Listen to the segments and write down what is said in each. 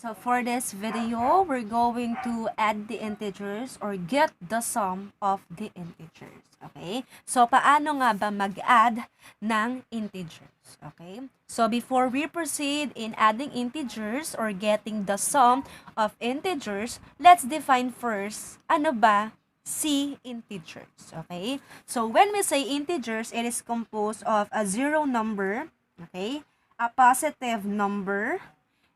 So for this video, we're going to add the integers or get the sum of the integers. Okay? So paano nga ba mag-add ng integers? Okay? So before we proceed in adding integers or getting the sum of integers, let's define first ano ba si integers. Okay? So when we say integers, it is composed of a zero number, okay? A positive number,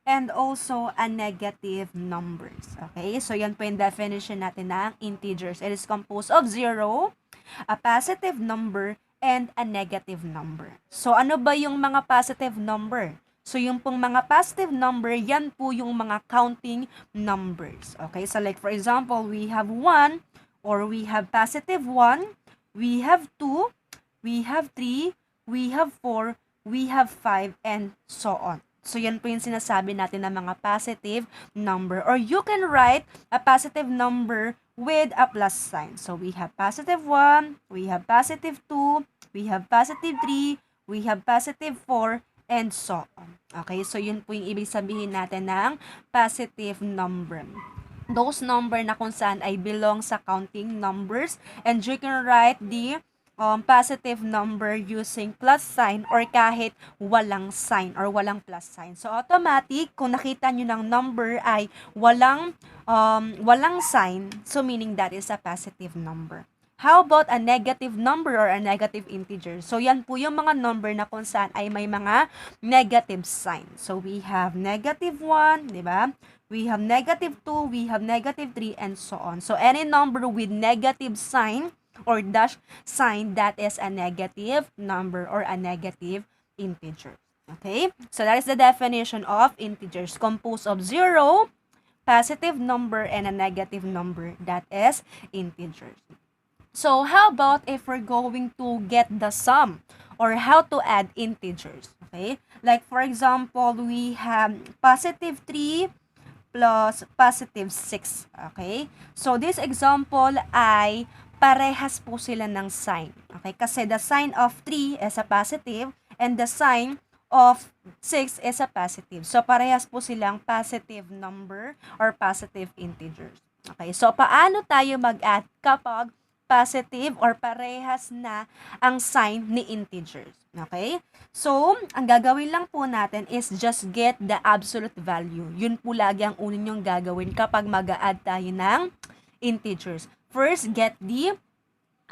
and also a negative numbers. Okay? So, yan po yung definition natin ng integers. It is composed of 0, a positive number, and a negative number. So, ano ba yung mga positive number? So, yung pong mga positive number, yan po yung mga counting numbers. Okay? So, like for example, we have 1, or we have positive 1, we have 2, we have 3, we have 4, we have 5, and so on. So, yan po yung sinasabi natin ng mga positive number. Or you can write a positive number with a plus sign. So, we have positive 1, we have positive 2, we have positive 3, we have positive 4, and so on. Okay? So, yun po yung ibig sabihin natin ng positive number. Those number na kung saan ay belong sa counting numbers. And you can write the positive number using plus sign or kahit walang sign or walang plus sign. So, automatic, kung nakita nyo ng number ay walang sign, so meaning that is a positive number. How about a negative number or a negative integer? So, yan po yung mga number na kung saan ay may mga negative sign. So, we have negative 1, di ba? We have negative 2, we have negative 3, and so on. So, any number with negative sign or dash sign, that is a negative number or a negative integer. Okay? So, that is the definition of integers. Composed of 0, positive number, and a negative number. That is integers. So, how about if we're going to get the sum or how to add integers? Okay? Like, for example, we have positive 3 plus positive 6. Okay? So, this example ay parehas po sila ng sign. Okay? Kasi the sign of 3 is a positive and the sign of 6 is a positive. So, parehas po silang positive number or positive integers. Okay? So, paano tayo mag-add kapag positive or parehas na ang sign ni integers? Okay? So, ang gagawin lang po natin is just get the absolute value. Yun po lagi ang unin yung gagawin kapag mag-add tayo ng integers. First, get the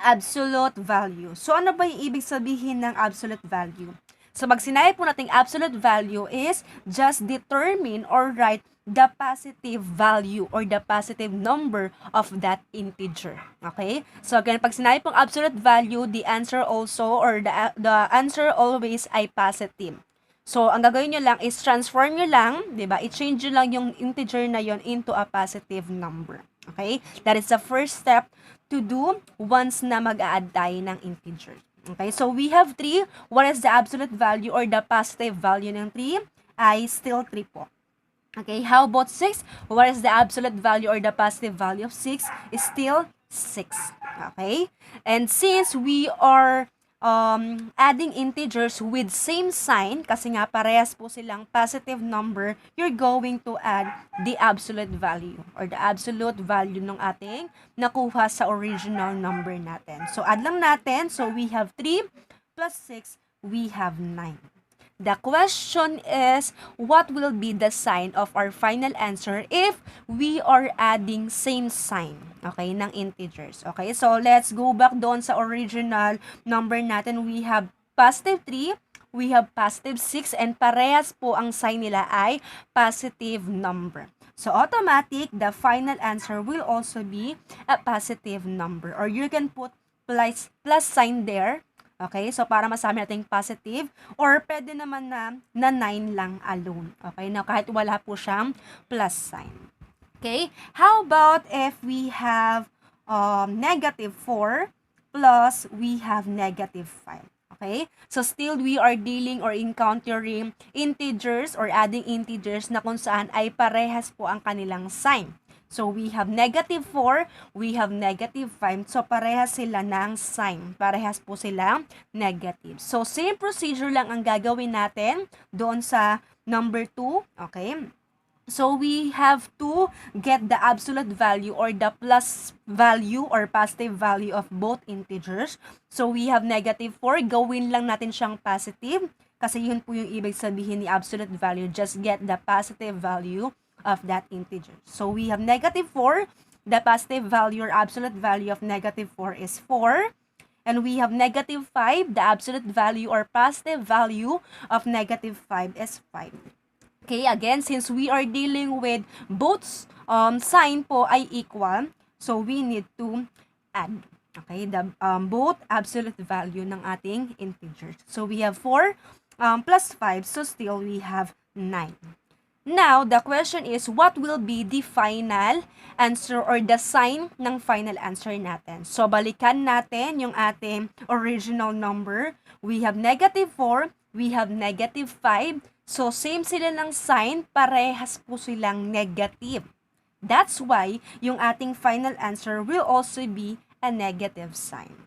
absolute value. So, ano ba yung ibig sabihin ng absolute value? So, pag sinabi po natin absolute value is just determine or write the positive value or the positive number of that integer. Okay? So, again, pag sinabi pong absolute value, the answer also or the answer always ay positive. So, ang gagawin nyo lang is transform nyo lang, di ba? I-change nyo lang yung integer na yon into a positive number. Okay? That is the first step to do once na mag-a-add tayo ng integer. Okay? So, we have 3. What is the absolute value or the positive value ng 3? Ay still 3 po. Okay? How about 6? What is the absolute value or the positive value of 6? Is still 6. Okay? And since we are adding integers with same sign, kasi nga parehas po silang positive number, you're going to add the absolute value or the absolute value ng ating nakuha sa original number natin. So, add lang natin. So, we have 3 plus 6, we have 9. The question is, what will be the sign of our final answer if we are adding same sign, okay, ng integers. Okay, so let's go back doon sa original number natin. We have positive 3, we have positive 6, and parehas po ang sign nila ay positive number. So, automatic, the final answer will also be a positive number. Or you can put plus sign there. Okay, so para masabi natin positive, or pwede naman na 9 lang alone. Okay, na kahit wala po siyang plus sign. Okay, how about if we have negative 4 plus we have negative 5? Okay, so still we are dealing or encountering integers or adding integers na kung saan ay parehas po ang kanilang sign. So, we have negative 4, we have negative 5. So, parehas sila ng sign. Parehas po sila negative. So, same procedure lang ang gagawin natin doon sa number 2. Okay? So we have to get the absolute value or the plus value or positive value of both integers. So we have -4, gawin lang natin siyang positive kasi yun po yung ibig sabihin ni absolute value. Just get the positive value of that integer. So we have -4, the positive value or absolute value of -4 is 4. And we have -5, the absolute value or positive value of -5 is 5. Okay, again, since we are dealing with both sign po ay equal, so we need to add. Okay, the both absolute value ng ating integers. So we have 4 plus 5, so still we have 9. Now, the question is, what will be the final answer or the sign ng final answer natin? So, balikan natin yung ating original number. We have -4, we have -5. So, same sila ng sign, parehas po silang negative. That's why yung ating final answer will also be a negative sign.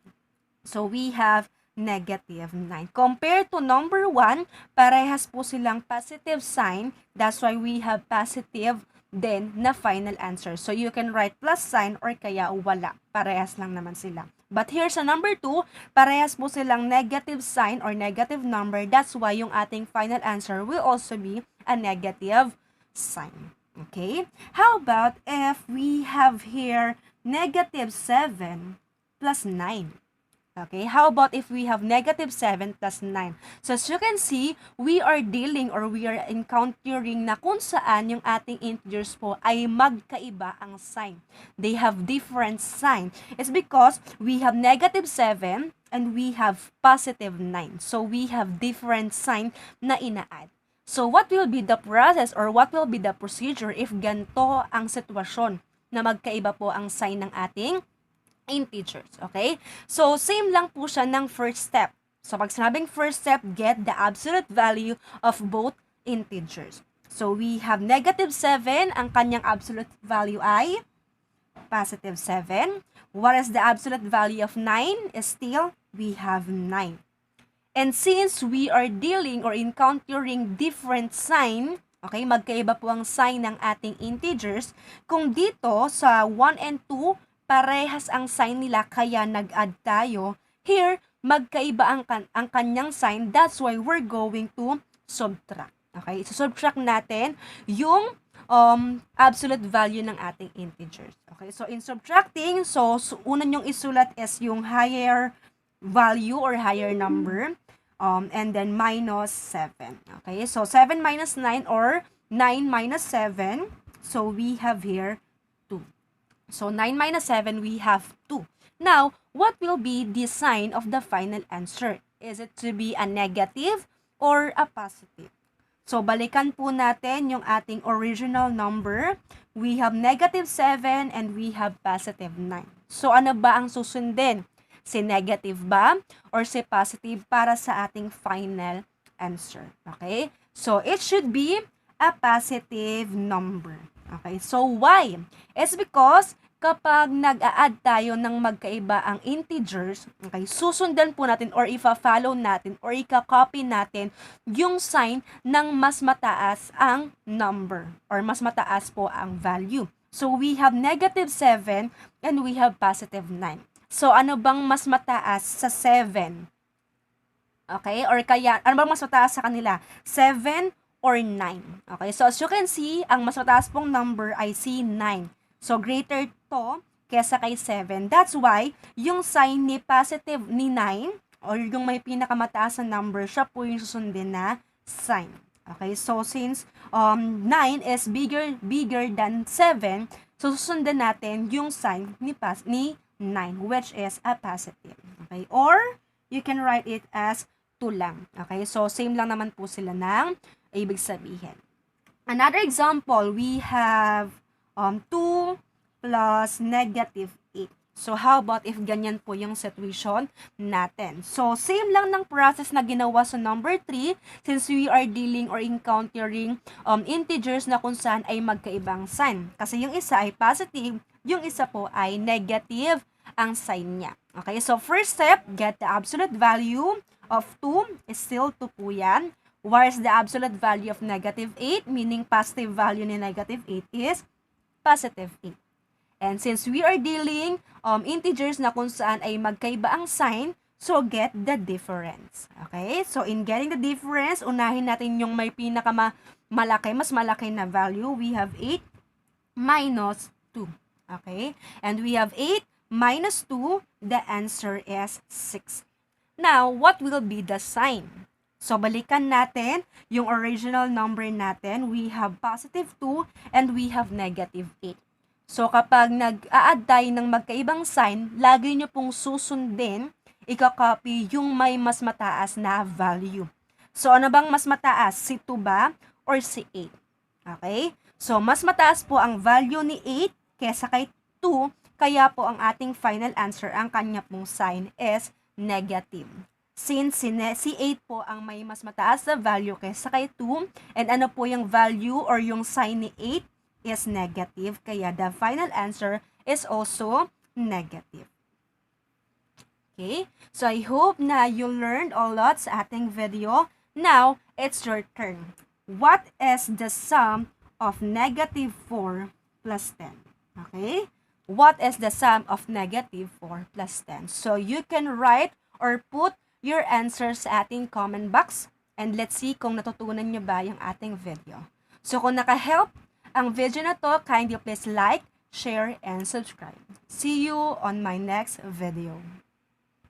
So, we have -9. Compared to number 1, parehas po silang positive sign. That's why we have positive then na final answer. So, you can write plus sign or kaya wala. Parehas lang naman sila. But here sa number 2, parehas po silang negative sign or negative number. That's why yung ating final answer will also be a negative sign. Okay? How about if we have here -7 plus 9? Okay, how about if we have -7 plus 9? So, as you can see, we are dealing or we are encountering na kung saan yung ating integers po ay magkaiba ang sign. They have different sign. It's because we have -7 and we have +9. So, we have different sign na ina-add. So, what will be the process or what will be the procedure if ganito ang sitwasyon na magkaiba po ang sign ng ating integers, okay? So, same lang po siya ng first step. So, pag sinabing first step, get the absolute value of both integers. So, we have -7, ang kanyang absolute value ay +7. What is the absolute value of 9? Is still, we have 9. And since we are dealing or encountering different sign, okay, magkaiba po ang sign ng ating integers, kung dito sa 1 and 2, parehas ang sign nila kaya nag-add tayo. Here, magkaiba ang kanyang sign. That's why we're going to subtract. Okay? So, subtract natin yung absolute value ng ating integers. Okay? So, in subtracting, so una nyong isulat is yung higher value or higher number. And then minus 7. Okay? So, 7 minus 9 or 9 minus 7. So, we have here So, 9 minus 7, we have 2. Now, what will be the sign of the final answer? Is it to be a negative or a positive? So, balikan po natin yung ating original number. We have -7 and we have +9. So, ano ba ang susundin? Si negative ba or si positive para sa ating final answer? Okay? So, it should be a positive number. Okay, so why? It's because kapag nag-a-add tayo ng magkaiba ang integers, okay, susundan po natin or ifa-follow natin or ika-copy natin yung sign ng mas mataas ang number or mas mataas po ang value. So, we have -7 and we have +9. So, ano bang mas mataas sa 7? Okay, or kaya, ano bang mas mataas sa kanila? 7 or 9. Okay, so as you can see, ang mas mataas pong number ay si 9. So, greater to kesa kay 7. That's why, yung sign ni positive ni 9, or yung may pinakamataas na number, siya po yung susundin na sign. Okay, so since 9 is bigger than 7, so susundan natin yung sign ni 9, which is a positive. Okay, or you can write it as 2 lang. Okay, so same lang naman po sila ng ibig sabihin. Another example, we have 2 plus -8. So, how about if ganyan po yung situation natin? So, same lang ng process na ginawa sa number 3 since we are dealing or encountering integers na kung saan ay magkaibang sign. Kasi yung isa ay positive, yung isa po ay negative ang sign niya. Okay, so first step, get the absolute value of 2 is still 2 po yan. Whereas the absolute value of negative 8, meaning positive value ni negative 8 is positive 8. And since we are dealing integers na kung saan ay magkaiba ang sign, so get the difference. Okay? So in getting the difference, unahin natin yung may pinakamalaki, mas malaki na value. We have 8 minus 2. Okay? And we have 8 minus 2, the answer is 6. Now, what will be the sign? So, balikan natin yung original number natin. We have positive 2 and we have negative 8. So, kapag nag-a-add tayo ng magkaibang sign, lagi nyo pong susundin, i-copy yung may mas mataas na value. So, ano bang mas mataas? Si 2 ba or si 8? Okay? So, mas mataas po ang value ni 8 kesa kay 2, kaya po ang ating final answer, ang kanya pong sign is negative. Since si 8 po ang may mas mataas na value kesa kay 2, and ano po yung value or yung sign ni 8 is negative, kaya the final answer is also negative. Okay? So, I hope na you learned a lot sa ating video. Now, it's your turn. What is the sum of negative 4 plus 10? Okay? What is the sum of negative 4 plus 10? So, you can write or put your answers sa ating comment box, and let's see kung natutunan nyo ba yung ating video. So, kung naka-help ang video na to, kindly please like, share, and subscribe. See you on my next video.